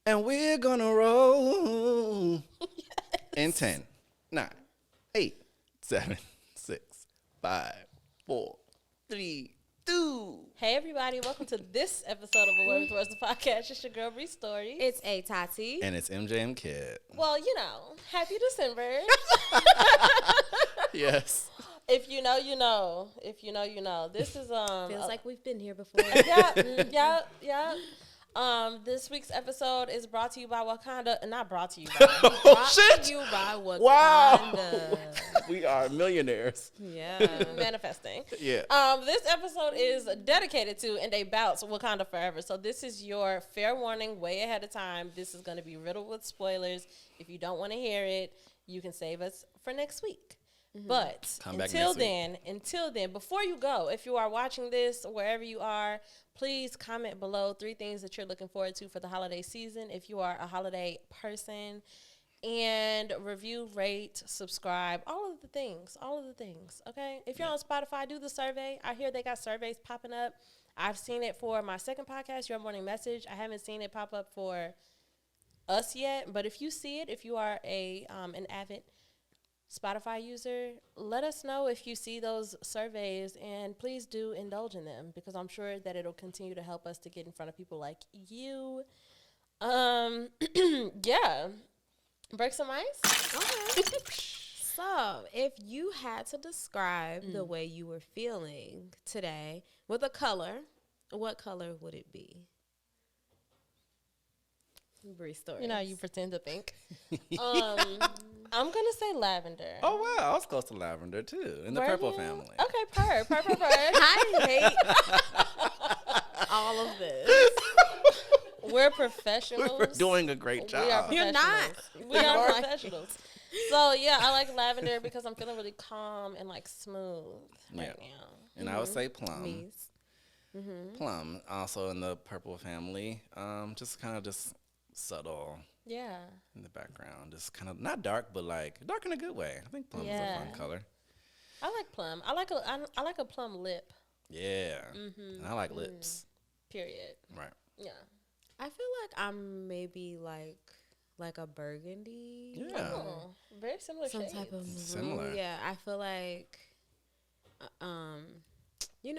And we're gonna roll in 10, 9, 8, 7, 6, 5, 4, 3, 2. Hey everybody, welcome to this episode of A Word with Words, the podcast. It's your girl Bree Story. It's A Tati. And it's MJM Kid. Well, happy December. Yes. If you know, you know. If you know, you know. This is Feels like we've been here before. yeah. This week's episode is brought to you by Wakanda. Not brought to you by. Brought shit. to you by Wakanda. Wow. We are millionaires. Yeah. Manifesting. Yeah. This episode is dedicated to and about Wakanda Forever. So this is your fair warning way ahead of time. This is going to be riddled with spoilers. If you don't want to hear it, you can save us for next week. Mm-hmm. But until then, before you go, if you are watching this wherever you are, please comment below 3 things that you're looking forward to for the holiday season. If you are a holiday person, and review, rate, subscribe, all of the things, okay? If you're on Spotify, do the survey. I hear they got surveys popping up. I've seen it for my second podcast, Your Morning Message. I haven't seen it pop up for us yet, but if you see it, if you are an avid Spotify user, let us know if you see those surveys, and please do indulge in them because I'm sure that it'll continue to help us to get in front of people like you. Yeah. Break some ice. Okay. So, if you had to describe the way you were feeling today with a color, what color would it be? Bree Story. You pretend to think. I'm gonna say lavender. Oh, wow. I was close to lavender, too, in the purple family. Okay, purr. I hate all of this. We're professionals. We're doing a great job. We are You're not. We are professionals. So, yeah, I like lavender because I'm feeling really calm and, smooth right now. And I would say plum. Me's. Plum, also in the purple family. Just subtle. Yeah. In the background. Just kind of, not dark, but, dark in a good way. I think plum is a fun color. I like plum. I like a plum lip. Yeah. And I like lips. Period. Right. Yeah. I feel like I'm maybe like a burgundy. Yeah. Oh, very similar Some shades. type of maroon. Similar. Yeah, I feel like,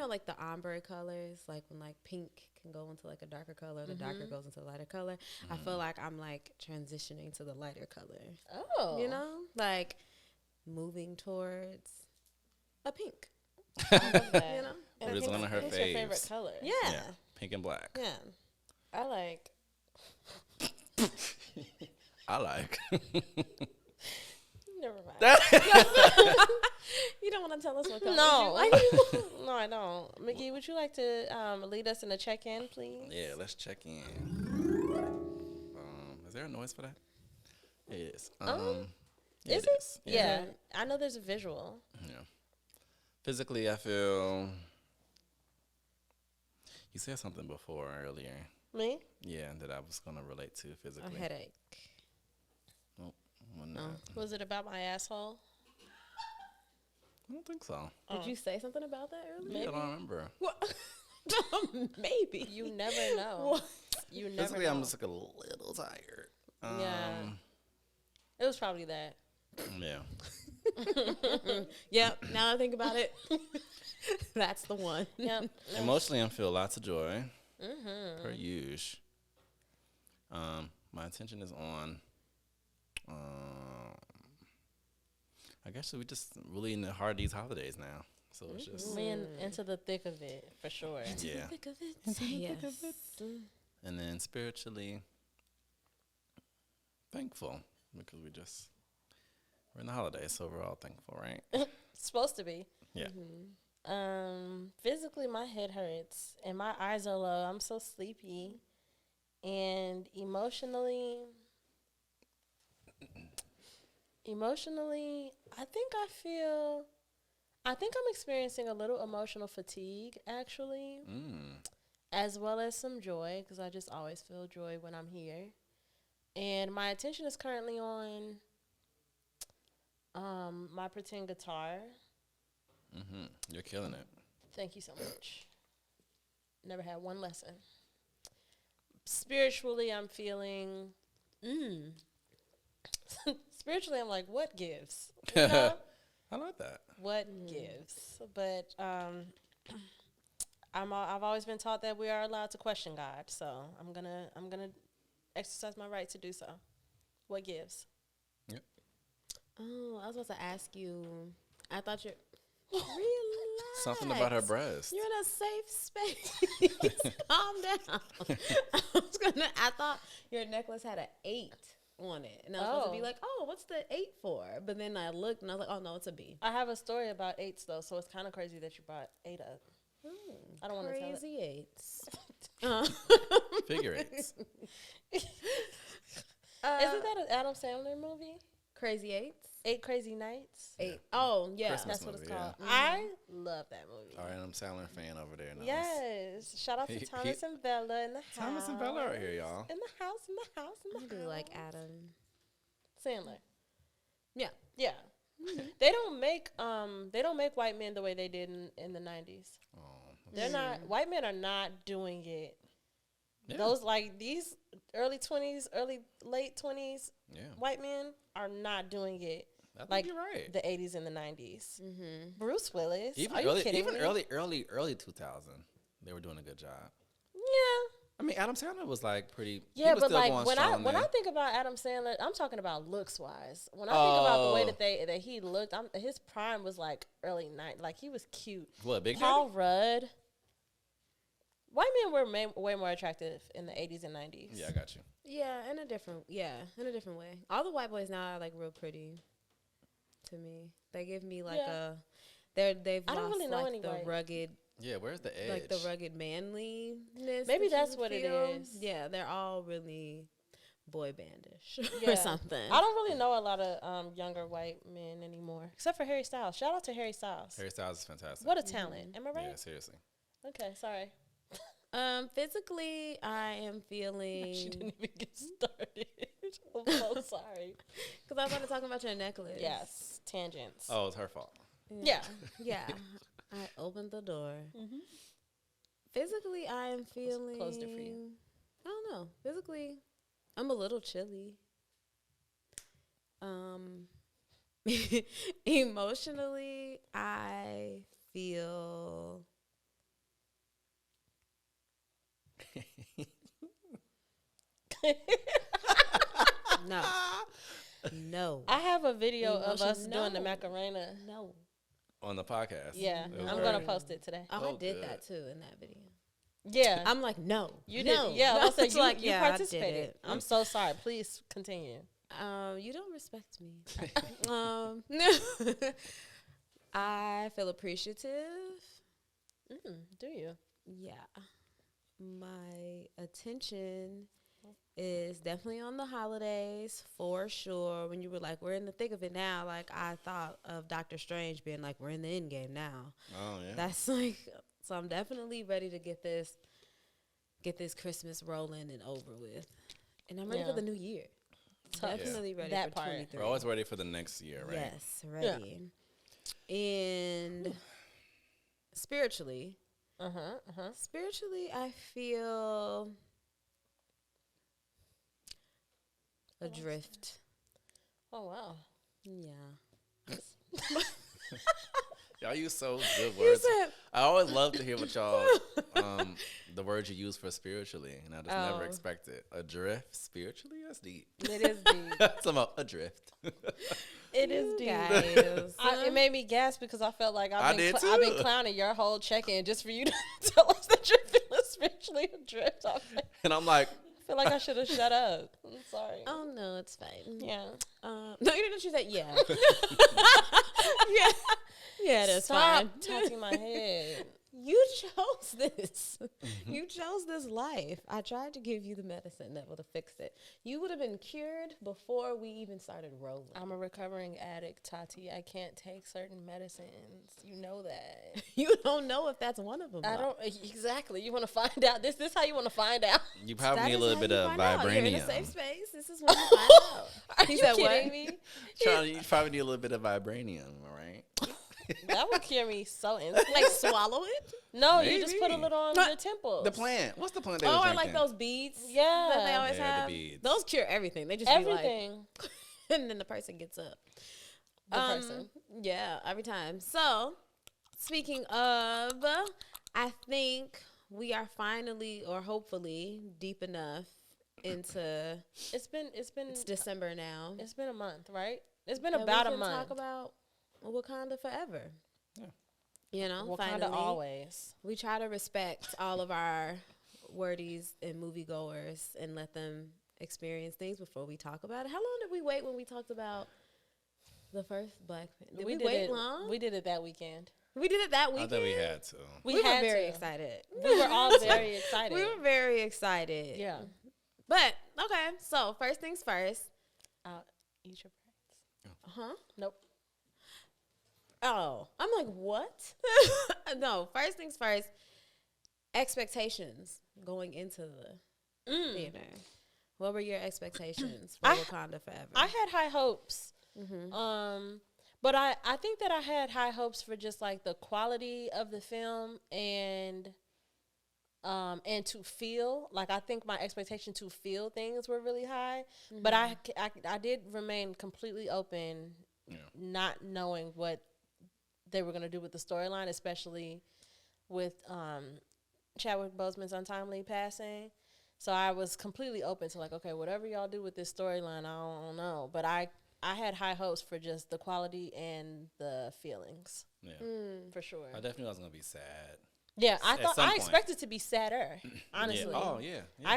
like the ombre colors, like when pink can go into a darker color, the darker goes into a lighter color. I feel like I'm transitioning to the lighter color. Oh. Moving towards a pink. I love that. It is one of her What's your favorite faves. color? Yeah. Pink and black. Yeah. I like. Never mind. You don't want to tell us what color No. you like? No, I don't. McGee, would you like to lead us in a check-in, please? Yeah, let's check in. Is there a noise for that? It is. Is it? Yeah. I know there's a visual. Yeah. Physically, I feel. You said something before earlier. Me? Yeah, that I was gonna relate to physically. A headache. Nope. No. Was it about my asshole? I don't think so. Did you say something about that earlier? Maybe. I don't remember. What? Maybe. You never know. You never Physically, know. I'm just a little tired. Yeah. It was probably that. Yeah. Yep. Now that I think about it, that's the one. Yep. Emotionally, I feel lots of joy. Per usual. My attention is on. I guess we just really in the heart of these holidays now. So it's just. We into the thick of it, for sure. Yeah. Think of it. Yes. And then spiritually thankful because we're in the holidays, so we're all thankful, right? It's supposed to be. Yeah. Physically, my head hurts and my eyes are low. I'm so sleepy. And emotionally, I think I'm experiencing a little emotional fatigue, actually, as well as some joy, because I just always feel joy when I'm here. And my attention is currently on my pretend guitar. You're killing it. Thank you so much. Never had one lesson. Spiritually, I'm feeling. Spiritually, I'm like, what gives? You know? I like that. What gives? But I've always been taught that we are allowed to question God, so I'm gonna exercise my right to do so. What gives? Yep. Oh, I was about to ask you. I thought you're relax. Something about her breast. You're in a safe space. Calm down. I thought your necklace had an 8 on it, and I was supposed to be like, "Oh, what's the 8 for?" But then I looked, and I was like, "Oh no, it's a B." I have a story about 8s though, so it's kind of crazy that you brought 8 up. I don't want to tell it. Crazy 8s. Figure eights. Isn't that an Adam Sandler movie? Crazy 8s. 8 Crazy Nights. 8. Oh yeah, Christmas That's what it's movie, called. yeah. I love that movie. All right, I'm Sandler fan over there. Now. Yes. Shout out to Thomas and Bella in the house. Thomas and Bella right here, y'all. In the house, in the house, in the I house. do like Adam. Sandler. Yeah. Yeah. They don't make white men the way they did in the 90s. Oh, They're not, white men are not doing it. yeah. Those like these late 20s Yeah. white men are not doing it I think like you're right. the 80s and the 90s. Mm-hmm. Bruce Willis. Even are you early, kidding even me? early 2000, they were doing a good job. Yeah. I mean, Adam Sandler was like pretty. Yeah, he was but still like going when strong I then. think about Adam Sandler, I'm talking about looks wise. When I think about the way that he looked, his prime was like early night. Like he was cute. What, Big Paul Daddy? Rudd. White men were way more attractive in the 80s and 90s. Yeah, I got you. Yeah, in a different way. All the white boys now are like real pretty to me. They give me like they've I don't lost really know like any the white. rugged, Yeah, where's the edge? like the rugged manliness. Maybe that that's you what it feel. is. Yeah, they're all really boy bandish Yeah. or something. I don't really know a lot of younger white men anymore, except for Harry Styles. Shout out to Harry Styles. Harry Styles is fantastic. What a talent. Am I right? Yeah, seriously. Okay, sorry. Physically, I am feeling. She didn't even get started. I'm so sorry. Because I was about to talk about your necklace. Yes, tangents. Oh, it's her fault. Yeah. Yeah. I opened the door. Mm-hmm. Physically, I am feeling. Closed it for you. I don't know. Physically, I'm a little chilly. Emotionally, I feel. No. No. I have a video of us Emotion- doing the no. Macarena. No. On the podcast. Yeah, It was I'm very- going to post it today. Oh, Oh, I did good. that too in that video. Yeah. I'm like, no. You no. did. Yeah, No. I said It's you, like, you yeah, I did participated. it. I'm so sorry. Please continue. You don't respect me. I feel appreciative. Do you? Yeah. My attention is definitely on the holidays for sure. When you were like, we're in the thick of it now, like I thought of Doctor Strange being like, we're in the end game now. Oh, yeah. That's like, so I'm definitely ready to get this Christmas rolling and over with. And I'm ready for the new year. Definitely ready That for part. 23. We're always ready for the next year, right? Yes, ready. And spiritually, I feel adrift. Oh, wow. Yeah. Y'all use so good words. said- I always love to hear what y'all, the words you use for spiritually, and I just never expect it. Adrift spiritually? That's deep. It is deep. Something about adrift. It is deep. Guys. It made me gasp because I felt like I I've did been too. clowning your whole check-in just for you to tell us that you're feeling spiritually adrift. I And I'm like, feel like I should have shut up. I'm sorry. Oh no, it's fine. Yeah. No, you didn't. She said, yeah. yeah. Yeah, that's Stop fine. touching my head. You chose this. You chose this life. I tried to give you the medicine that would have fixed it. You would have been cured before we even started rolling. I'm a recovering addict, Tati. I can't take certain medicines. You know that. You don't know if that's one of them. I though. don't exactly. You want to find out? This how you want to find out? you probably That need a is little how bit you of find out. You're in a vibranium. safe space. This is when you find out. Are He you said kidding what? me? You probably need a little bit of vibranium, all right? That would cure me so instantly. Like swallow it? No, you just put a Maybe. little on your temples. The plant. What's the plant they Oh, was or drinking? like those beads Yeah. that they always Yeah, the have. beads. Those cure everything. They just Everything. be like, and then the person gets up. The person. Yeah, every time. So, speaking of, I think we are finally, or hopefully, deep enough into. It's been It's December now. It's been a month, right? It's been And about we a can month. Talk about Wakanda Forever. Yeah. You know, Wakanda finally, Always. we try to respect all of our wordies and moviegoers and let them experience things before we talk about it. How long did we wait when we talked about the first Black Panther? Did we wait it, long? We did it that weekend. We did it that I weekend. thought we had to. We were had very to. excited. We were all very excited. We were very excited. Yeah. But okay, so first things first. Eat your brains. Huh? Nope. Oh, I'm like, what? No, first things first. Expectations going into the theater. What were your expectations for Wakanda Forever? I had high hopes. But I think that I had high hopes for just like the quality of the film and to feel like, I think my expectation to feel things were really high, but I did remain completely open, not knowing what they were going to do with the storyline, especially with Chadwick Boseman's untimely passing. So I was completely open to like, okay, whatever y'all do with this storyline, I don't know. But I had high hopes for just the quality and the feelings. Yeah. For sure. I definitely wasn't going to be sad. Yeah, At some I point. expected to be sadder, honestly. Yeah. Oh, yeah. I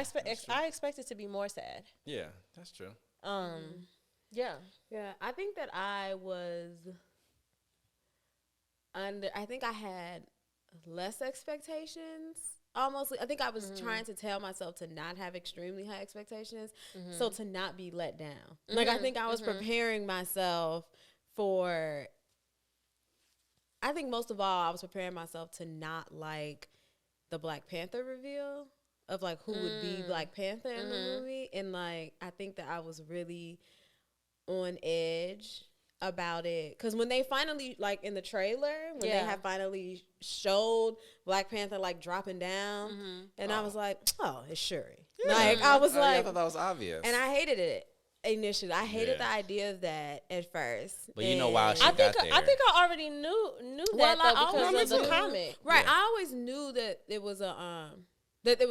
expected to be more sad. Yeah, that's true. Yeah. Yeah, I think that I was I think I had less expectations. Almost, I think I was trying to tell myself to not have extremely high expectations, so to not be let down. Like, I think I was preparing myself for, I think most of all, I was preparing myself to not like the Black Panther reveal of like who would be Black Panther in the movie. And like, I think that I was really on edge about it, because when they finally, like in the trailer, when they have finally showed Black Panther like dropping down, and I was like, oh, it's Shuri. Yeah. Like, I was like, I thought that was obvious. and I hated it initially. I hated the idea of that at first. But you know why she I got think there. I already knew Well, that I though, because of always the knew. comic. Right. Yeah. I always knew that it was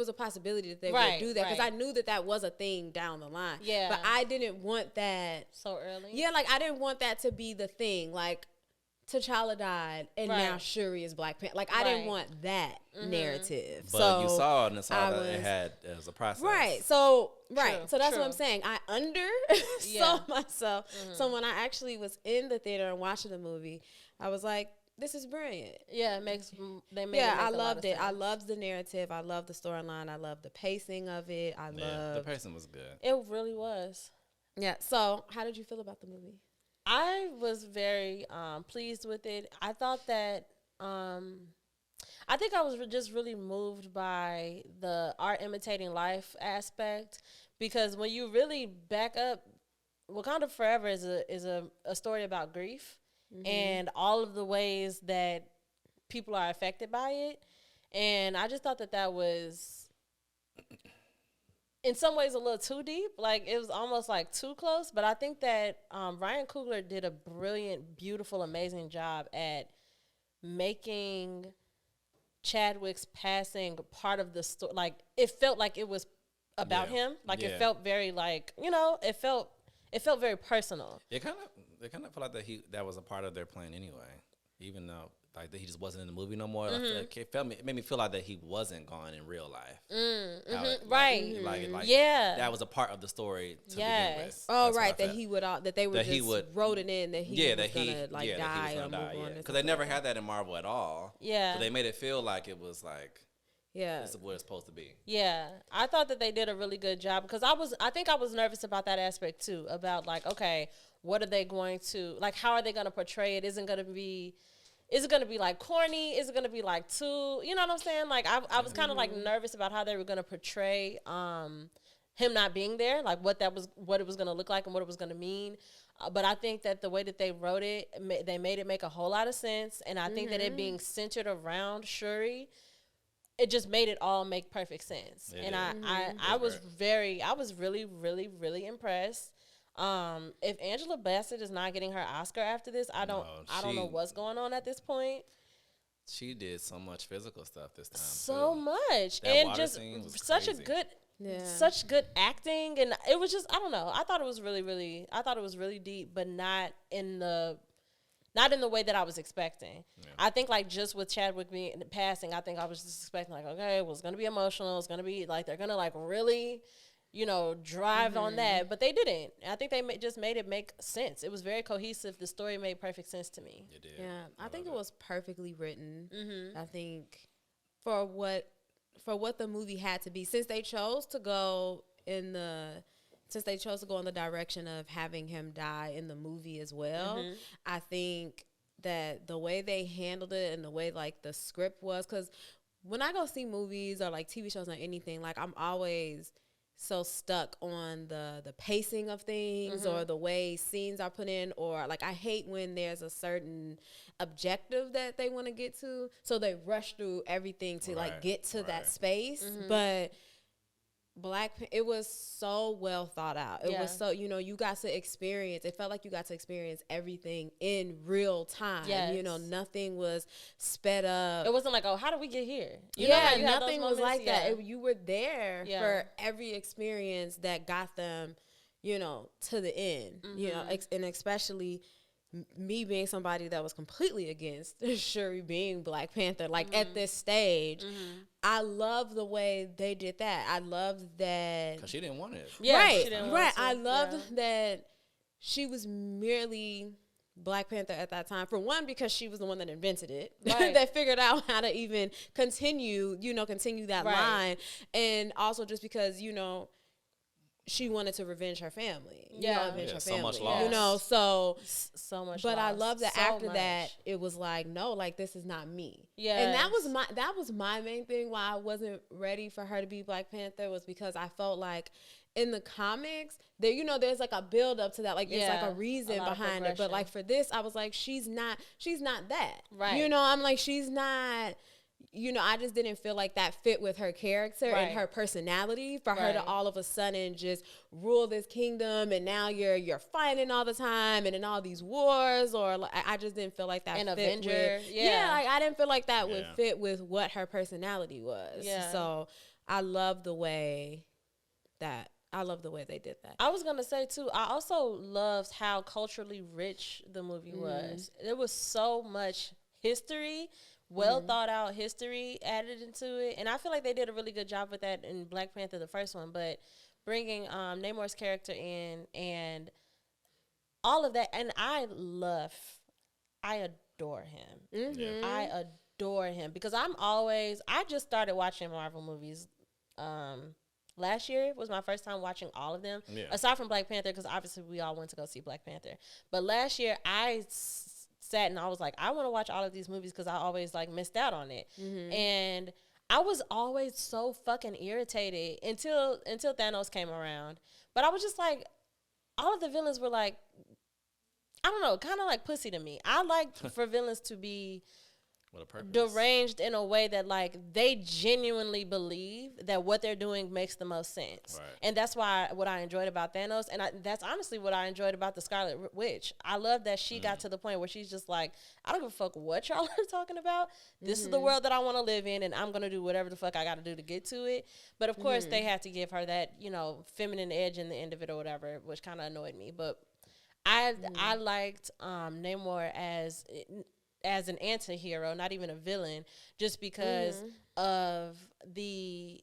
a possibility that they would do that, because I knew that was a thing down the line. Yeah. But I didn't want that. So early. Yeah, like I didn't want that to be the thing. Like, T'Challa died and now Shuri is Black Panther. Like, I didn't want that narrative. But so you saw it and saw that it was a process. Right. So True, so that's true. what I'm saying. I saw myself. So when I actually was in the theater and watching the movie, I was like, this is brilliant. Yeah, it makes they made Yeah, it make I a lot loved of it. I sense. loved the narrative. I loved the storyline. I loved the pacing of it. I Yeah, loved the person was good. It really was. Yeah. So how did you feel about the movie? I was very pleased with it. I thought that I think I was just really moved by the art imitating life aspect, because when you really back up, Wakanda Forever is a story about grief and all of the ways that people are affected by it. And I just thought that was in some ways a little too deep. Like, it was almost like too close. But I think that Ryan Coogler did a brilliant, beautiful, amazing job at making Chadwick's passing part of the story. Like, it felt like it was about him. Like, it felt very like, it felt very personal. It kind of felt like that was a part of their plan anyway, even though like that he just wasn't in the movie no more. Like, it made me feel like that he wasn't gone in real life. Right. Like Yeah. that was a part of the story to begin with. Oh, That's what I right. That felt. he would that they would That just he would- wrote it in that he was gonna die that he or was move gonna die, on. because they never had that in Marvel at all. Yeah. So they made it feel like it was like Yeah. this is what it's supposed to be. Yeah, I thought that they did a really good job, because I think I was nervous about that aspect too, about like, okay, what are they going to, like, how are they going to portray it? Is it going to be like corny? Is it going to be like too, you know what I'm saying? Like, I was kind of like nervous about how they were going to portray him not being there, like what it was going to look like and what it was going to mean. But I think that the way that they wrote it, they made it make a whole lot of sense. And I think that it being centered around Shuri, it just made it all make perfect sense. And I was really, really, really impressed. If Angela Bassett is not getting her Oscar after this, I don't know what's going on at this point. She did so much physical stuff this time. So much. That and just such crazy. a good such good acting, and it was just, I don't know. I thought it was really deep, but not in the way that I was expecting. Yeah. I think like just with Chadwick being passing, I think I was just expecting like, okay, well, it's gonna be emotional. It's gonna be like they're gonna like really, drive on that, but they didn't. I think they just made it make sense. It was very cohesive. The story made perfect sense to me. It did. Yeah, I think it was perfectly written. I think for what the movie had to be, since they chose to go in the direction of having him die in the movie as well. I think that the way they handled it and the way like the script was, because when I go see movies or like TV shows or anything, like I'm always so stuck on the pacing of things or the way scenes are put in, or like I hate when there's a certain objective that they want to get to, so they rush through everything to like get to that space. But it was so well thought out. It was so, you got to experience, it felt like you got to experience everything in real time. Yes. Nothing was sped up. It wasn't like, oh, how did we get here? Nothing was like that. You were there for every experience that got them, to the end, and especially me being somebody that was completely against Shuri being Black Panther, like at this stage, I love the way they did that. I loved that. Because she didn't want it. Yeah, right. I loved that she was merely Black Panther at that time. For one, because she was the one that invented it, that figured out how to even continue that line. And also just because, she wanted to revenge her family. Avenge her family. So much loss. So much But loss. I love that after that, it was like, no, like, this is not me. Yeah. And that was my main thing why I wasn't ready for her to be Black Panther, was because I felt like in the comics, there, there's like a build up to that. Like, there's like a reason behind it. But like for this, I was like, she's not that. Right. I'm like, she's not... I just didn't feel like that fit with her character and her personality for her to all of a sudden just rule this kingdom, and now you're fighting all the time and in all these wars, or like, I just didn't feel like that an fit Avenger. With, like I didn't feel like that would fit with what her personality was. Yeah. So I love the way they did that. I was gonna say too, I also loved how culturally rich the movie was. There was so much history. Well thought out history added into it, and I feel like they did a really good job with that in Black Panther, the first one. But bringing Namor's character in and all of that, and I adore him. I adore him because I just started watching Marvel movies. Last year was my first time watching all of them, aside from Black Panther, because obviously we all went to go see Black Panther. But last year I sat and I was like, I want to watch all of these movies because I always like missed out on it. And I was always so fucking irritated until Thanos came around. But I was just like, all of the villains were like, I don't know, kind of like pussy to me. I like for villains to be deranged in a way that like they genuinely believe that what they're doing makes the most sense. And that's what I enjoyed about Thanos, and that's honestly what I enjoyed about the Scarlet Witch. I love that she got to the point where she's just like, I don't give a fuck what y'all are talking about. This is the world that I want to live in, and I'm gonna do whatever the fuck I gotta do to get to it. But of course they had to give her that, feminine edge in the end of it or whatever, which kind of annoyed me. But I liked Namor as an anti-hero, not even a villain, just because of the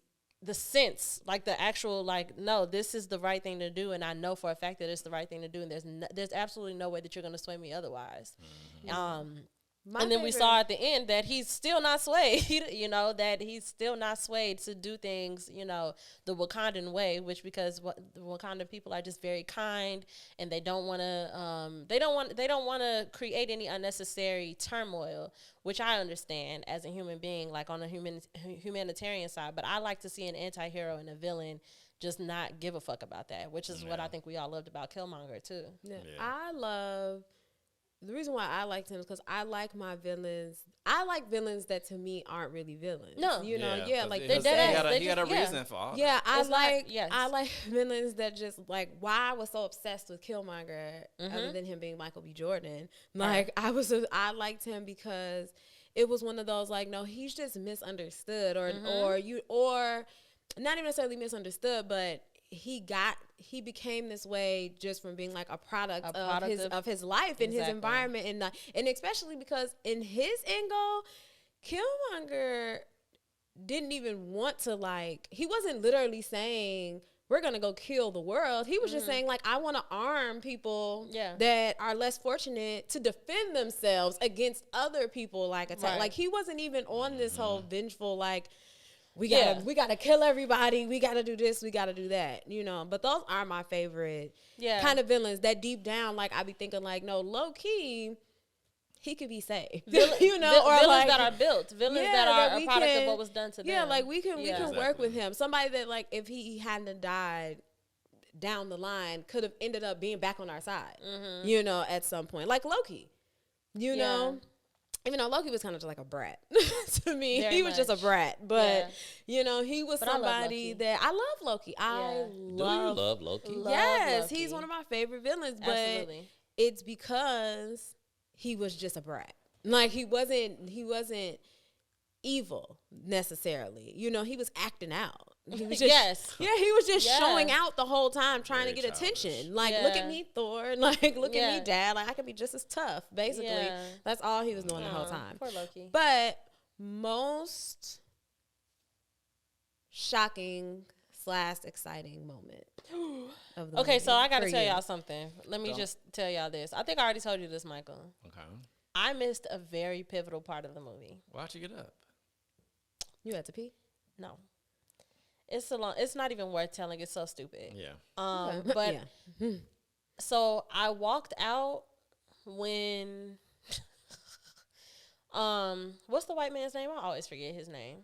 sense, like the actual, like, no, this is the right thing to do, and I know for a fact that it's the right thing to do, and there's absolutely no way that you're going to sway me otherwise. And then we saw at the end that he's still not swayed, that he's still not swayed to do things, the Wakandan way, which because the Wakandan people are just very kind, and they don't want to create any unnecessary turmoil, which I understand as a human being, like on a humanitarian side. But I like to see an anti-hero and a villain just not give a fuck about that, which is what I think we all loved about Killmonger too. Yeah. I love the reason why I liked him is because I like my villains. I like villains that to me aren't really villains. No, like he had a reason for all. Yeah, that. I like villains that just like why I was so obsessed with Killmonger, other than him being Michael B. Jordan. Like I liked him because it was one of those like, no, he's just misunderstood, or not even necessarily misunderstood, but he became this way just from being like a product of his life and his environment, and especially because in his end goal, Killmonger didn't even want to, like, he wasn't literally saying we're gonna go kill the world. He was just saying like, I want to arm people that are less fortunate to defend themselves against other people like attack. Like he wasn't even on this whole vengeful like, we gotta kill everybody. We gotta do this. We gotta do that. But those are my favorite kind of villains. That deep down, like I be thinking, like, no, low key, he could be saved. Villains like, that are built. Villains that are a product of what was done to them. Yeah, like we can work with him. Somebody that like if he hadn't died down the line could have ended up being back on our side. At some point, like Loki. Even though Loki was kind of just like a brat to me. He was just a brat. But, he was somebody that I love Loki. Do you love Loki? Yes, he's one of my favorite villains. But it's because he was just a brat. Like he wasn't evil necessarily. He was acting out. He was just, he was just showing out the whole time, trying to get attention. Like, look at me, Thor. Like, look at me, Dad. Like, I could be just as tough. Basically, that's all he was doing the whole time. Poor Loki. But most shocking / exciting moment of the movie so I got to tell y'all something. Let me just tell y'all this. I think I already told you this, Michael. Okay. I missed a very pivotal part of the movie. Why'd you get up? You had to pee? No. It's not even worth telling. It's so stupid. Yeah. But so I walked out when what's the white man's name? I always forget his name.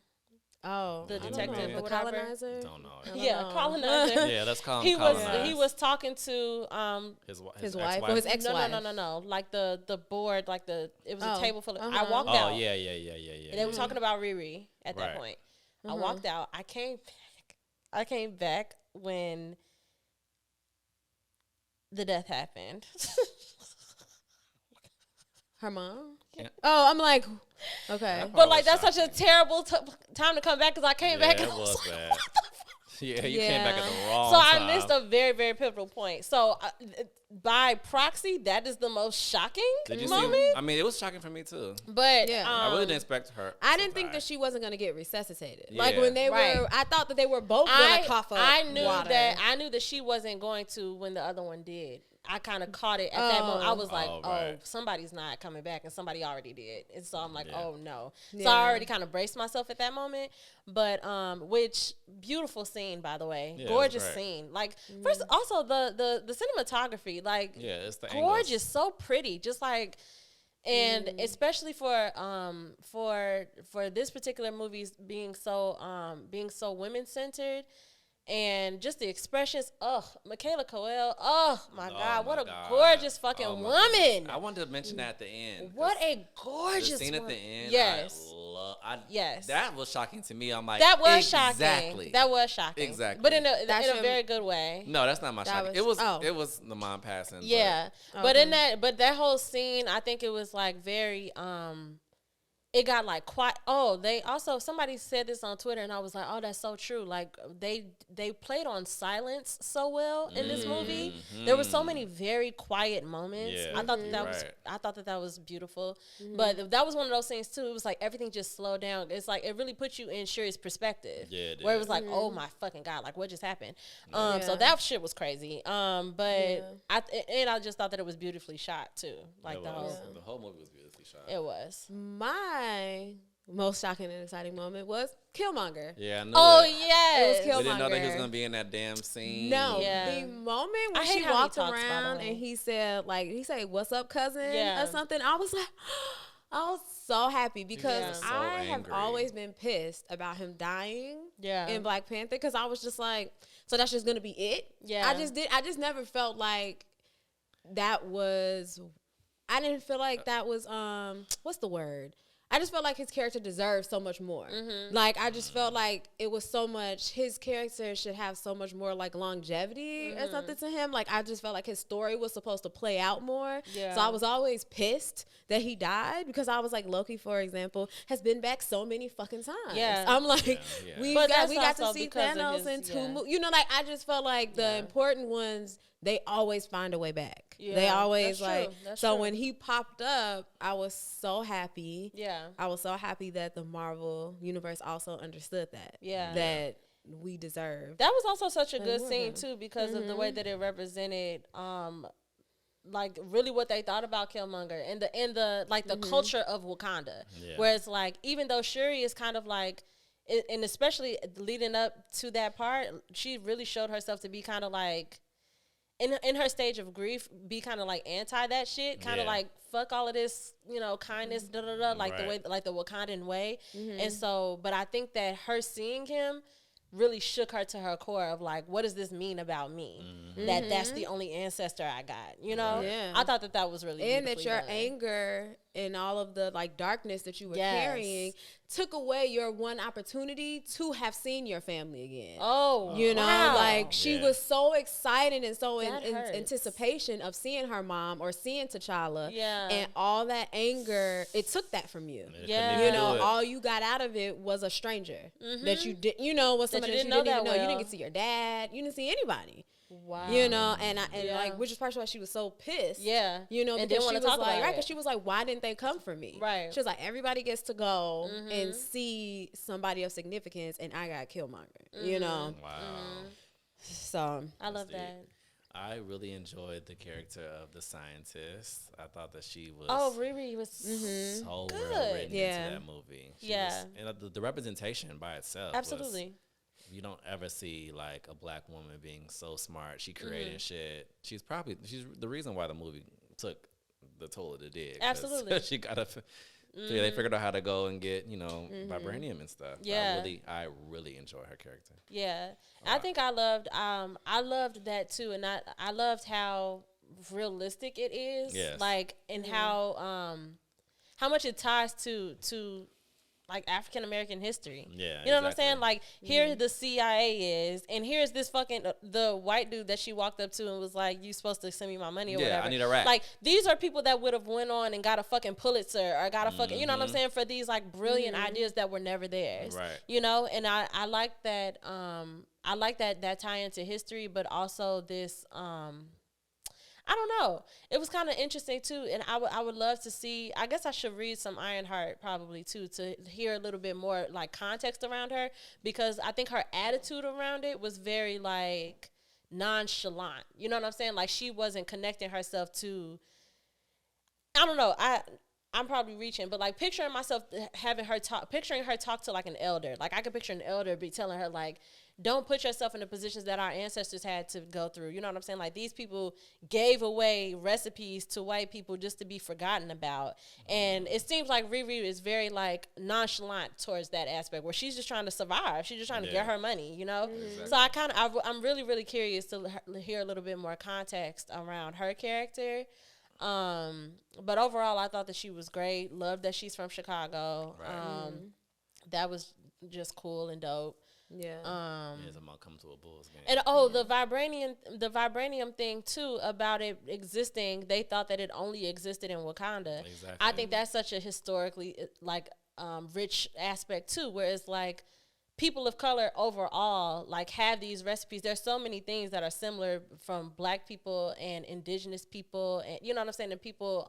Oh, the detective, the colonizer. Don't know. Colonizer. Yeah, let's call him. He was talking to his wife or his ex-wife. No. Like the board, like it was a table full of. I walked out. Oh yeah. And they were talking about Riri at that point. I walked out. I came back when the death happened. Her mom? Yeah. Oh, I'm like, okay. But like that's such a terrible time to come back because I came back and it I was bad. like, what the fuck? Yeah, you came back at the wrong time. So I missed a very, very pivotal point. So by proxy, that is the most shocking moment. I mean, it was shocking for me too. But I really didn't expect her. I didn't think that she wasn't going to get resuscitated. Yeah. Like when they were, I thought that they were both going to cough up water. I knew that she wasn't going to when the other one did. I kind of caught it at that moment. I was like, somebody's not coming back, and somebody already did. And so I'm like, oh, no. Yeah. So I already kind of braced myself at that moment. But, which, beautiful scene, by the way. Yeah, gorgeous scene. Like, first, also, the cinematography, like, it's the gorgeous, angles. So pretty. Just like, and especially for this particular movie being so women-centered. And just the expressions, Michaela Coel, my God, what a gorgeous fucking woman. I wanted to mention that at the end. What a gorgeous the scene woman. At the end. Yes. Yes. That was shocking to me. I'm like, that was shocking. That was shocking. Exactly. But in a very good way. No, that's not my shocking. It was the mom passing. Yeah. But that whole scene, I think it was like very it got like quiet. Somebody said this on Twitter, and I was like, oh, that's so true. Like they played on silence so well in this movie. Mm-hmm. There were so many very quiet moments. Yeah, I thought that was beautiful. Mm-hmm. But that was one of those things too. It was like everything just slowed down. It's like it really put you in Shuri's perspective. Yeah, it where it was like, oh my fucking God, like what just happened? So that shit was crazy. I just thought that it was beautifully shot too. Like the whole movie was beautifully shot. It was. My most shocking and exciting moment was Killmonger. Yeah, I knew yes. It was Killmonger. We didn't know that he was going to be in that damn scene. No. Yeah. The moment when she walked around and he said, what's up, cousin? Or something, I was like, I was so happy because Yeah. So I have angry. always been pissed about him dying Yeah. in Black Panther because I was just like, so that's just gonna be it. Yeah. I just never felt like that was. I didn't feel like that was what's the word? I just felt like his character deserved so much more. Like I just felt like it was so much. His character should have so much more like longevity or something to him. Like I just felt like his story was supposed to play out more. Yeah. So I was always pissed that he died because I was like Loki, for example, has been back so many fucking times. Yeah. I'm like Yeah. we But got that's to also see because of Thanos his- in two yeah. movies. You know, like I just felt like the Yeah. important ones. They always find a way back. Yeah, They always that's like. true. That's So true. when he popped up, I was so happy. Yeah. I was so happy that the Marvel universe also understood that. Yeah. That we deserved. That was also such a And good more scene of too because of the way that it represented like really what they thought about Killmonger and the like the culture of Wakanda. Yeah. Where it's like even though Shuri is kind of like and especially leading up to that part, she really showed herself to be kind of like in her stage of grief, be kind of like anti that shit, kind of Yeah. like fuck all of this, you know, kindness, da da da, like the way, Right. like the Wakandan way. And so, but I think that her seeing him really shook her to her core of like, what does this mean about me? That's the only ancestor I got, you know? Right. Yeah. I thought that was really And that beautifully your done. anger and all of the like darkness that you were Yes. carrying took away your one opportunity to have seen your family again. Oh, You know, wow. like she Yeah. was so excited and so in That hurts. anticipation of seeing her mom or seeing T'Challa. Yeah. And all that anger, it took that from you. They Yeah. couldn't You even know, do it. all you got out of it was a stranger that you did, you know, was That you somebody that didn't you know didn't that even know. You well. didn't get to see your dad. You didn't see anybody. Wow. You know, and Yeah. like, which is partially why she was so pissed. Yeah. You know, And because didn't she wanna was talk like, about right, it. because she was like, why didn't they come for me? Right. She was like, everybody gets to go and see somebody of significance, and I got Killmonger. You know, Wow. so I love deep. that. I really enjoyed the character of the scientist. I thought that she was Oh, Riri was so Good. well written Yeah. into that movie. She Yeah. was, and the representation by itself. was- absolutely. you don't ever see like a black woman being so smart. She created Mm-hmm. shit. She's the reason why the movie took the toll it did. 'Cause Absolutely. she got they figured out how to go and get vibranium and stuff. Yeah. I really enjoy her character. Yeah, I think I loved that too, and I loved how realistic it is. Yes. Like and how much it ties to like African American history. Yeah, you know what I'm exactly. saying? Like here the CIA is, and here's this fucking the white dude that she walked up to and was like, "You supposed to send me my money or Yeah, whatever." I need a rat. Like these are people that would have went on and got a fucking Pulitzer or got a fucking, you know what I'm saying, for these like brilliant ideas that were never theirs. Right. You know, and I like that. I like that tie into history, but also this. I don't know. It was kind of interesting too, and I would love to see. I guess I should read some Ironheart probably too to hear a little bit more like context around her, because I think her attitude around it was very like nonchalant. You know what I'm saying? Like she wasn't connecting herself to. I don't know. I'm probably reaching, but like picturing myself picturing her talk to like an elder. Like I could picture an elder be telling her like, don't put yourself in the positions that our ancestors had to go through. You know what I'm saying? Like these people gave away recipes to white people just to be forgotten about. And it seems like Riri is very like nonchalant towards that aspect where she's just trying to survive. She's just trying to get her money, you know? Exactly. So I'm really, really curious to hear a little bit more context around her character. But overall, I thought that she was great. Love that she's from Chicago. Right. That was just cool and dope. yeah. Yeah, I'm gonna come to a Bulls game. And the vibranium thing too, about it existing. They thought that it only existed in Wakanda. Exactly. I think that's such a historically like rich aspect too, where it's like people of color overall like have these recipes. There's so many things that are similar from black people and indigenous people, and you know what I'm saying, and people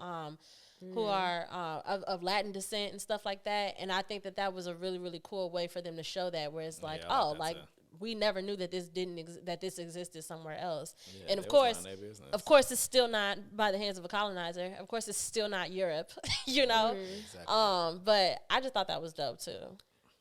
who are of Latin descent and stuff like that. And I think that was a really, really cool way for them to show that, where it's like, Yeah, I like oh, that like too. we never knew that this that this existed somewhere else. Yeah, And they of was course, minding their business. of course, it's still not by the hands of a colonizer. Of course, it's still not Europe, you know. Exactly. But I just thought that was dope too.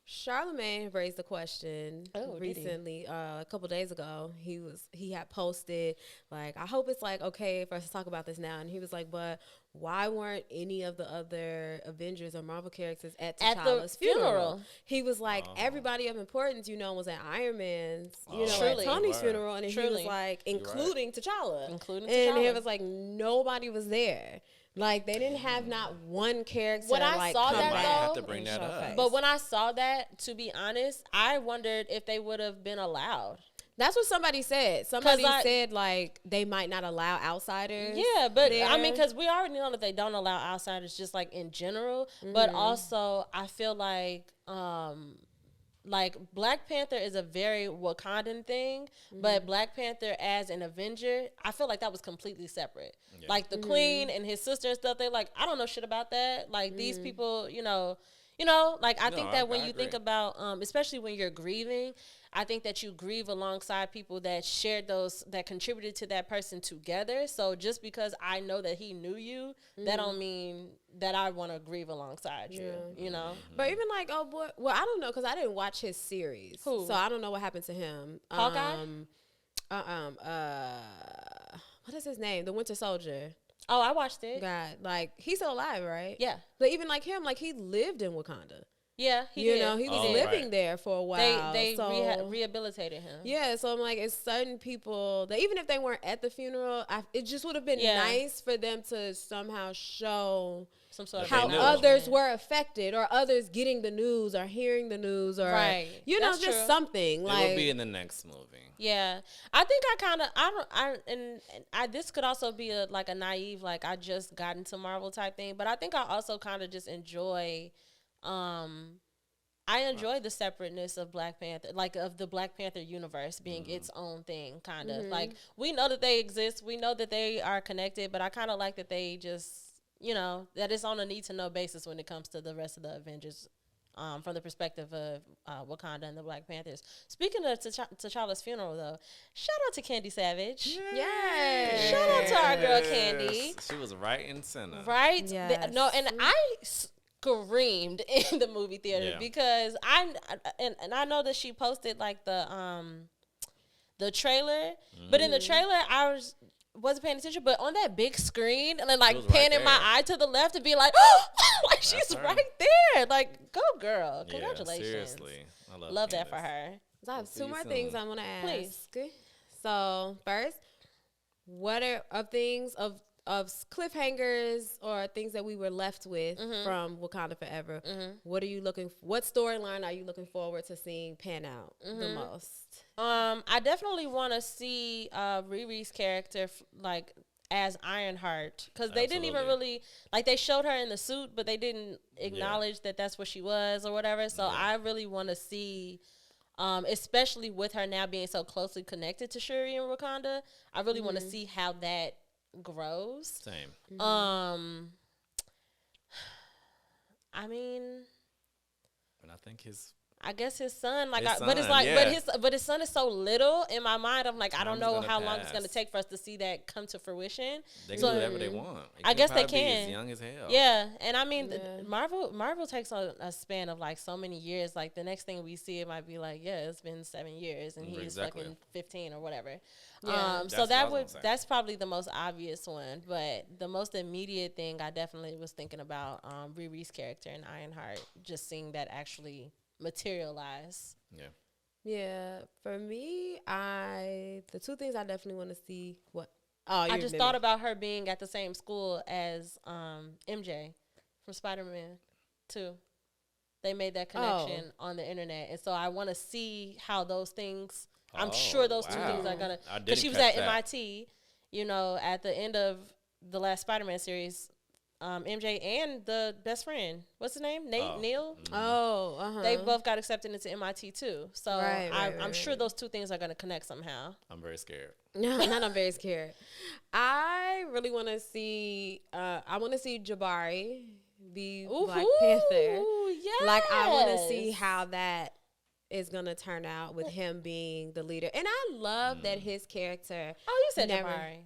Charlemagne raised the question Oh, did he? recently, a couple days ago. He had posted like, I hope it's like okay for us to talk about this now, and he was like, but why weren't any of the other Avengers or Marvel characters at At the T'Challa's funeral? funeral. He was like, everybody of importance, was at Iron Man's, Truly. at Tony's Word. funeral, and he was Truly. like, including T'Challa. Including And T'Challa. it was like, nobody was there. Like, they didn't have not one character. When I saw come that, back though- have to and bring that show up. face. But when I saw that, to be honest, I wondered if they would have been allowed. That's what somebody said. Somebody I- said, like, they might not allow outsiders. Yeah, but I there. mean, because we already know that they don't allow outsiders, just like in general. But also, I feel like Black Panther is a very Wakandan thing, but Black Panther as an Avenger, I feel like that was completely separate. Yeah. Like the Queen and his sister and stuff, they're like, I don't know shit about that. Like these people, like I think that when I you think agree. about, especially when you're grieving, I think that you grieve alongside people that shared that contributed to that person together. So just because I know that he knew you, that don't mean that I want to grieve alongside you, But even like, oh boy, well, I don't know because I didn't watch his series, Who? so I don't know what happened to him. Hawkeye? What is his name? The Winter Soldier. Oh, I watched it. God, like he's still alive, right? Yeah. But even like him, like he lived in Wakanda. Yeah, he He did. was Oh, living right. there for a while. They so, rehabilitated him. yeah, so I'm like, it's certain people that even if they weren't at the funeral, it just would have been Yeah. nice for them to somehow show Some sort of They how knew. others were affected, or others getting the news or hearing the news, or Right. That's just true. something It like will be in the next movie. Yeah, I think this could also be a naive, like I just got into Marvel type thing, but I think I also kind of just enjoy, I enjoy the separateness of Black Panther, like of the Black Panther universe being its own thing, kind of like we know that they exist, we know that they are connected, but I kind of like that they just, that it's on a need to know basis when it comes to the rest of the Avengers. From the perspective of Wakanda and the Black Panthers. Speaking of T'Challa's funeral, though, shout out to Candy Savage. yeah. Shout out to our girl Candy. She was right in center. Right? Yes. No, and I screamed in the movie theater Yeah. because I know that she posted like the trailer, but in the trailer I wasn't paying attention, but on that big screen and then like It was right panning my there. eye to the left and be like, like she's her. right there. Like, go girl. Yeah, Congratulations. seriously. I Love that for Candace. her. So I have See two you more soon. things I want to ask. Please. So first, what are things of cliffhangers or things that we were left with from Wakanda Forever? What are you what storyline are you looking forward to seeing pan out the most? I definitely want to see Riri's character as Ironheart, because they didn't even Absolutely. really they showed her in the suit, but they didn't acknowledge that that's what she was or whatever. So I really want to see, especially with her now being so closely connected to Shuri and Wakanda, I really want to see how that grows. Same. I mean, And I think I guess his son, His but it's son, like, yeah. but his son is so little in my mind. I'm like, I don't Time's know gonna how long it's gonna pass. take for us to see that come to fruition. they can So- do whatever they want. It I could guess they probably be can. As young as hell. Yeah, and I mean, Yeah. Marvel takes a span of so many years. Like the next thing we see, it might be it's been 7 years, and he's Exactly. fucking 15 or whatever. Yeah. So That's what I was gonna say. that's probably the most obvious one. But the most immediate thing, I definitely was thinking about Riri's character in Ironheart, just seeing that actually materialize. Yeah. Yeah, for me, the two things I definitely want to see. I just thought about her being at the same school as MJ from Spider-Man 2. They made that connection on the internet, and so I want to see how those things. I'm sure those two things are gonna. I Because she didn't was catch at that. MIT, at the end of the last Spider-Man series. MJ and the best friend, what's his name? Neil. Oh, They both got accepted into MIT too. So Right, I'm sure those two things are gonna connect somehow. I'm very scared. No, I'm very scared. I really want to see. I want to see Jabari be Black Panther. Yes. Like I want to see how that is gonna turn out with him being the leader. And I love that his character. Oh, you said never- Jabari.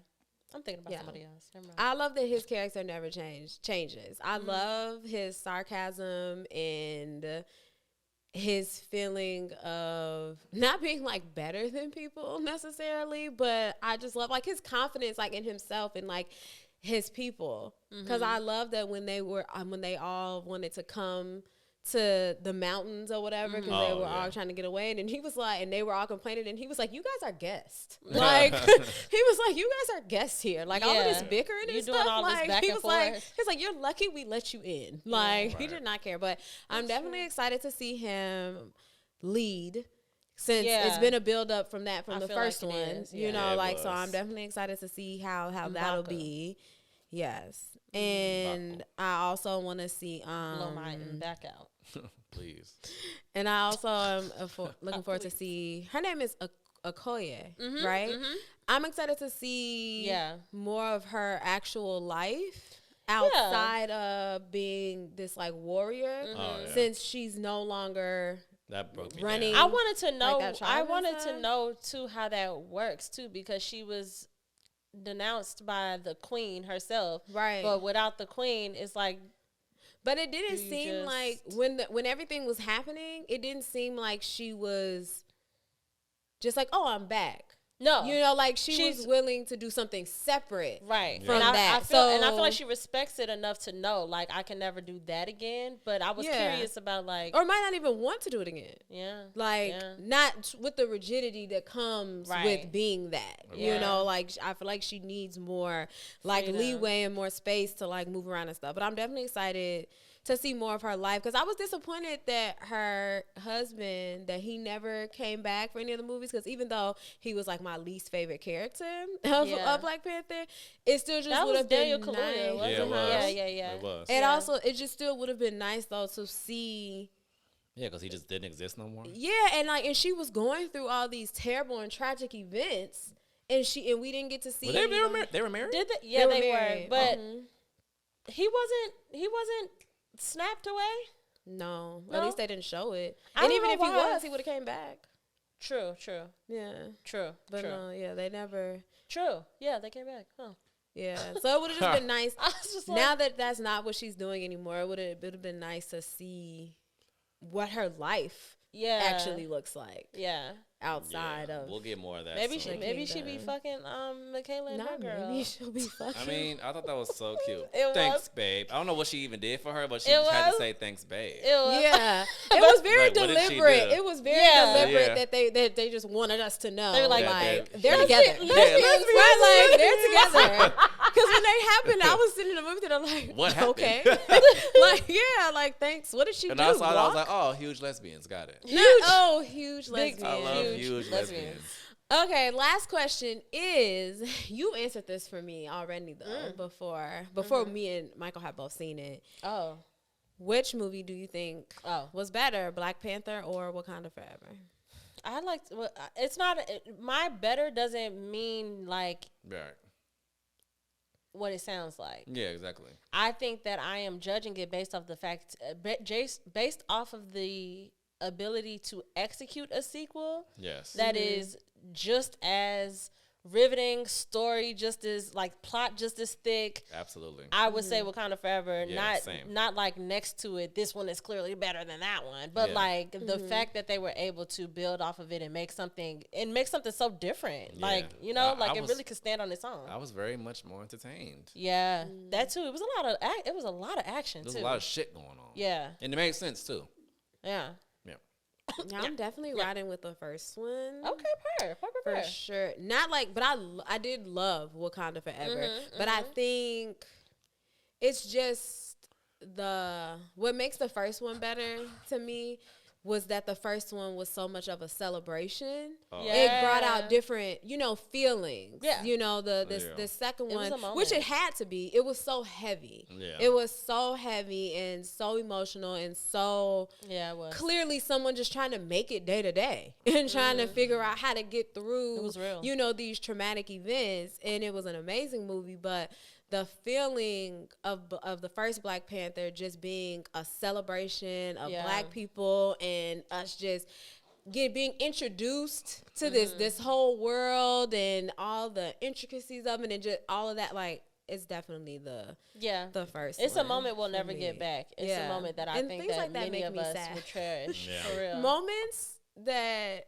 I'm thinking about Yeah. somebody else. Never mind. I love that his character never changes. I love his sarcasm and his feeling of not being better than people necessarily, but I just love his confidence in himself, and his people. Because I love that when they all wanted to come to the mountains or whatever, because they were all trying to get away, and then he was like, and they were all complaining, and he was like, you guys are guests. Like, he was like, you guys are guests here. Like, all of this bickering and stuff. Doing all like, this back he and was forth. like, he's like, you're lucky we let you in. Like, he did not care. But I'm definitely excited to see him lead, since it's been a build up from the first like one. is, You know, like, so I'm definitely excited to see how that'll be. Yes. And I also want to see blow my and back out. Please. And I also am looking forward to see, her name is Okoye, right? I'm excited to see more of her actual life outside of being this like warrior, since she's no longer that broke me running. down. I wanted to know. Like I wanted to know too how that works too, because she was denounced by the queen herself, right? But without the queen, it's like. But it didn't seem like when everything was happening, it didn't seem like she was just like, oh, I'm back. No, you know, like she's was willing to do something separate, right? From that. I feel like she respects it enough to know, like, I can never do that again. But I was curious about, like, or might not even want to do it again. Yeah, like not with the rigidity that comes with being that. You know, like I feel like she needs more like leeway and more space to like move around and stuff. But I'm definitely excited to see more of her life, because I was disappointed that her husband, that he never came back for any of the movies, because even though he was like my least favorite character of Black Panther, it still just would have been nice. It was. And also, it just still would have been nice though to see. Yeah, because he just didn't exist no more. Yeah, and she was going through all these terrible and tragic events, and we didn't get to see. Well, they were married. Did they? Yeah, they were. But he wasn't snapped away? No, at least they didn't show it. And even if he was, he would have came back. True. Yeah. True. But no, they never. True. Yeah, they came back. Huh. Yeah. So it would have just been nice. I was just now that that's not what she's doing anymore, it would have been nice to see what her life actually looks like. Yeah. Outside of. We'll get more of that. Maybe she be fucking Michaela and her girl. Maybe she'll be fucking. I mean, I thought that was so cute. Thanks, babe. I don't know what she even did for her, but she had to say thanks, babe. Yeah, it was very deliberate. It was very deliberate that they just wanted us to know. They were like they're together. Right, like they're together. Because when they happened, I was sitting in the movie theater like, what happened? Okay, like thanks. What did she do? And I was like, oh, huge lesbians, got it. Huge lesbians. I love huge lesbians. Okay, last question is, you answered this for me already though, before me and Michael have both seen it. Oh. Which movie do you think was better, Black Panther or Wakanda Forever? I like, it's not, my better doesn't mean like what it sounds like. Yeah, exactly. I think that I am judging it based off the fact, based off of the ability to execute a sequel. Yes. That is just as riveting, story just as like plot just as thick. Absolutely. I would say Wakanda Forever. Yeah, not like next to it, this one is clearly better than that one. But like the fact that they were able to build off of it and make something so different. Yeah. Like, you know, it really could stand on its own. I was very much more entertained. Yeah. That too. It was a lot of action too. There's a lot of shit going on. Yeah. And it made sense too. Yeah. Yeah, I'm definitely riding with the first one. Okay, for sure. Not like, but I did love Wakanda Forever, but I think it's just what makes the first one better to me was that the first one was so much of a celebration. It brought out different, feelings. Yeah. The second one, which it had to be, it was so heavy. Yeah. It was so heavy and so emotional and so it was. Clearly someone just trying to make it day to day and trying to figure out how to get through, it was real. These traumatic events. And it was an amazing movie, but the feeling of the first Black Panther just being a celebration of Black people and us just being introduced to this whole world and all the intricacies of it and just all of that, like, it's definitely the first. It's a moment we'll never get back. It's a moment that I think that many of us would cherish. For real. Moments that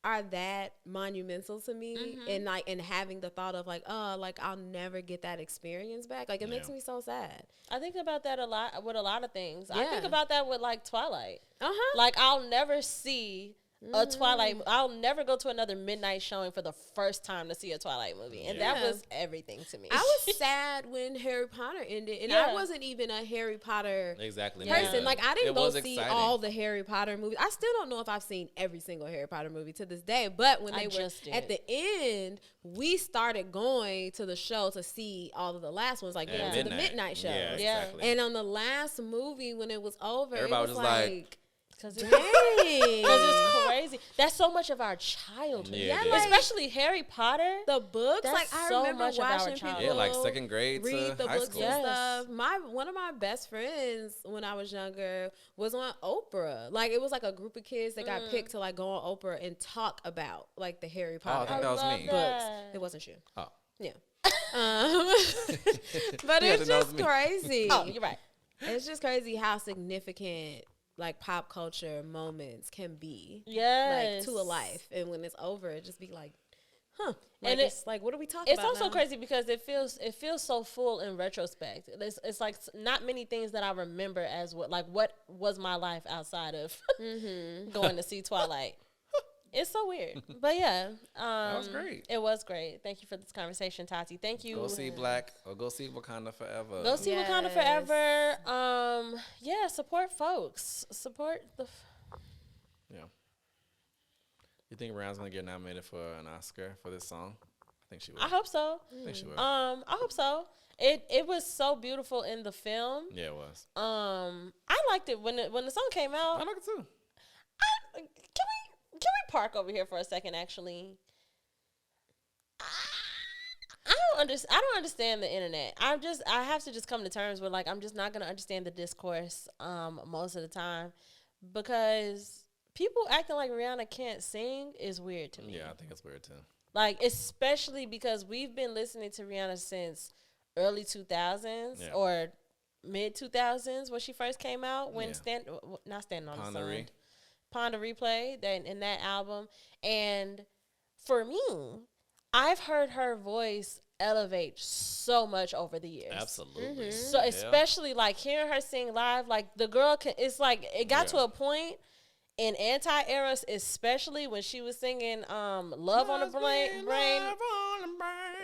are that monumental to me, and like, and having the thought of like, oh, like I'll never get that experience back. Like, it makes me so sad. I think about that a lot with a lot of things. I Yeah. think about that with like Twilight. Uh-huh. Like, I'll never see a Twilight. I'll never go to another midnight showing for the first time to see a Twilight movie, and that was everything to me. I was sad when Harry Potter ended, and I wasn't even a Harry Potter Exactly. person. Like, I didn't go see exciting. all the Harry Potter movies. I still don't know if I've seen every single Harry Potter movie to this day. But when they were at the end, we started going to the show to see all of the last ones, like getting to the midnight show. Yeah, exactly. And on the last movie, when it was over, everybody it was was like Because it's crazy. That's so much of our childhood. Yeah, like, especially Harry Potter. the books. That's Like, I so remember much of our watching childhood. people like second grade read to the high books school. and stuff. One of my best friends when I was younger was on Oprah. Like, it was like a group of kids that got picked to like go on Oprah and talk about like the Harry Oh, I Potter think that was me. books. It wasn't you. Oh. Yeah. But Yeah, it's that was just me. crazy. Oh, you're right. It's just crazy how significant like pop culture moments can be. Yes. Like, to a life. And when it's over, it just be like, huh. Like, And it's like, what are we talking It's about also now? crazy because it feels so full in retrospect. It's like not many things that I remember as what was my life outside of going to see Twilight. It's so weird, but yeah, That was great. It was great. Thank you for this conversation, Tati. Thank you. Go see Black or go see Wakanda Forever. Go see Wakanda Forever. Yeah, support folks. Support the. Yeah. You think Rihanna's gonna get nominated for an Oscar for this song? I think she will. I hope so. I think she will. I hope so. It was so beautiful in the film. Yeah, it was. I liked it when the song came out. I like it too. Can we park over here for a second? Actually, I don't understand the internet. I have to just come to terms with, like, I'm just not gonna understand the discourse most of the time, because people acting like Rihanna can't sing is weird to me. Yeah, I think it's weird too. Like, especially because we've been listening to Rihanna since early 2000s or mid 2000s when she first came out. When not Standing on the Sun. Ponder Replay, in that album. And for me, I've heard her voice elevate so much over the years. Absolutely. So especially like hearing her sing live, like the girl can, it's like it got to a point in anti-eras, especially when she was singing Love on the Brain.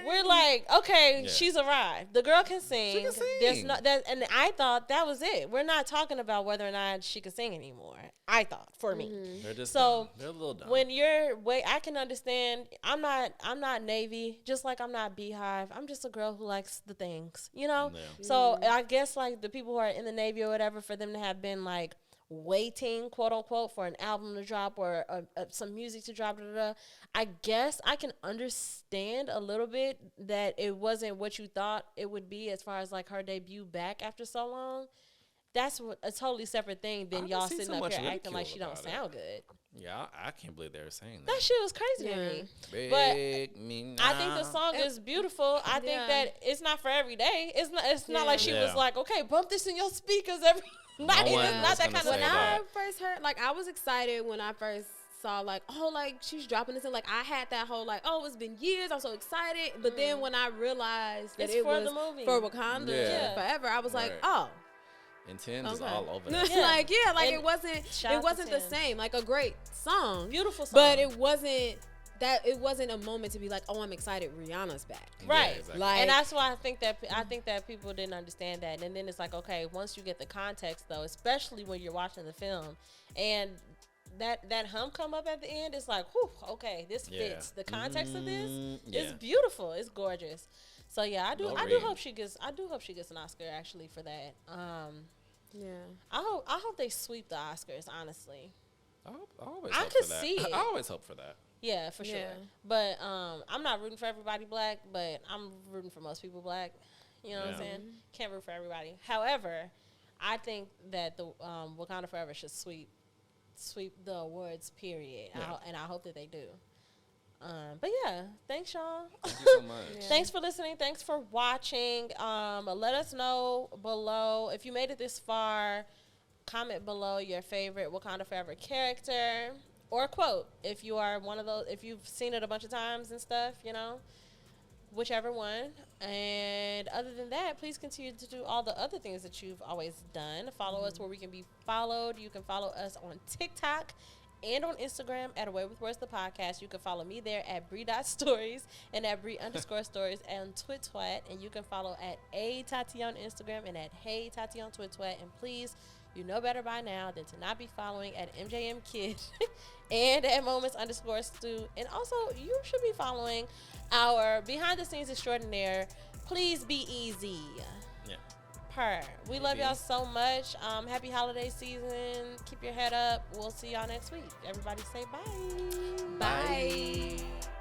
We're like, okay, she's arrived. The girl can sing. She can sing. There's not that, and I thought that was it. We're not talking about whether or not she can sing anymore. I thought, for me. They're just So dumb. They're a little dumb. when I can understand. I'm not Navy, just like I'm not Beehive. I'm just a girl who likes the things, you know. Yeah. So I guess like the people who are in the Navy or whatever, for them to have been like waiting, quote unquote, for an album to drop or some music to drop, I guess I can understand a little bit that it wasn't what you thought it would be as far as like her debut back after so long. That's a totally separate thing than y'all sitting up here acting like she don't sound good. Yeah, I can't believe they were saying that. That shit was crazy to me. Big me now. I think the song is beautiful. I think that it's not for every day. It's not like she was like, okay, bump this in your speakers every night. It's not that kind of When thing. I first heard, like, I was excited when I first saw, like, oh, like, she's dropping this, and like I had that whole like, oh, it's been years, I'm so excited. But then when I realized that It's it for was the movie. for Wakanda Forever, I was like, oh. And 10 is all over that. Like, like, And it wasn't the 10. same. Like, a great song, Beautiful song. but it wasn't a moment to be like, oh, I'm excited Rihanna's back. Right. Yeah, exactly. Like, And that's why I think that people didn't understand that. And then it's like, okay, once you get the context though, especially when you're watching the film, and that hum come up at the end, it's like, whew, okay, this fits. The context of this is beautiful. It's gorgeous. So yeah, I do hope she gets an Oscar actually for that. I hope they sweep the Oscars, honestly. I could see it. I always hope for that. Yeah, for sure. But I'm not rooting for everybody black, but I'm rooting for most people black. You know what I'm saying? Can't root for everybody. However, I think that the Wakanda Forever should sweep the awards, period. Yeah. And I hope that they do. But yeah, thanks, y'all. Thank you so much. Thanks for listening. Thanks for watching. Let us know below if you made it this far. Comment below your favorite Wakanda Forever character. or a quote. If you are one of those, if you've seen it a bunch of times and stuff, whichever one. And other than that, please continue to do all the other things that you've always done. Follow us where we can be followed. You can follow us on TikTok and on Instagram at Away with Words, the podcast. You can follow me there at Bree.stories and at Bree_stories and Twit. And you can follow at A_Tati on Instagram and at Hey Tati on Twit. And please, you know better by now than to not be following at MJM Kid and at Moments_Stu. And also, you should be following our behind the scenes extraordinaire. Please be easy. Yeah. We love y'all so much. Happy holiday season. Keep your head up. We'll see y'all next week. Everybody say bye. Bye.